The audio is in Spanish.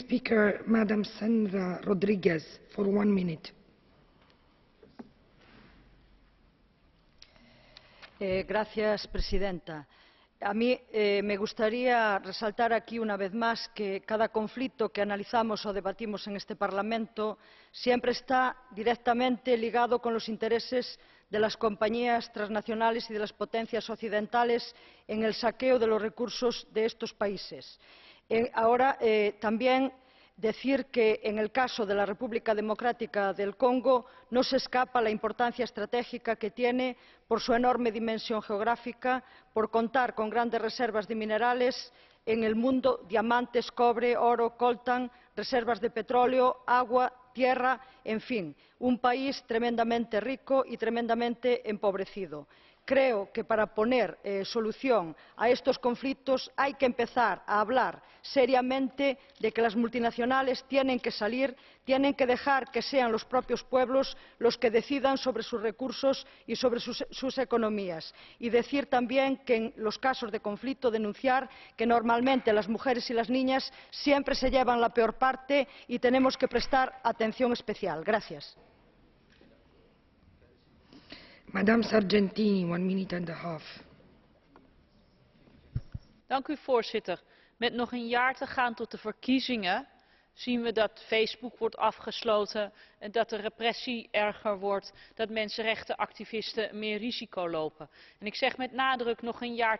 speaker, Madam Sandra Rodriguez, for 1 minute. Gracias, presidenta. A mí me gustaría resaltar aquí una vez más que cada conflicto que analizamos o debatimos en este Parlamento siempre está directamente ligado con los intereses de las compañías transnacionales y de las potencias occidentales en el saqueo de los recursos de estos países. Ahora también decir que en el caso de la República Democrática del Congo no se escapa la importancia estratégica que tiene por su enorme dimensión geográfica, por contar con grandes reservas de minerales en el mundo, diamantes, cobre, oro, coltan, reservas de petróleo, agua, tierra, en fin, un país tremendamente rico y tremendamente empobrecido. Creo que para poner solución a estos conflictos hay que empezar a hablar seriamente de que las multinacionales tienen que salir, tienen que dejar que sean los propios pueblos los que decidan sobre sus recursos y sobre sus economías. Y decir también que en los casos de conflicto denunciar que normalmente las mujeres y las niñas siempre se llevan la peor parte y tenemos que prestar atención especial. Gracias. Madame Sargentini, 1 minute and a half. Dank u, voorzitter. Met nog een jaar te gaan tot de verkiezingen zien we dat Facebook wordt afgesloten en dat de repressie erger wordt, dat mensenrechtenactivisten meer risico lopen. En ik zeg met nadruk nog een jaar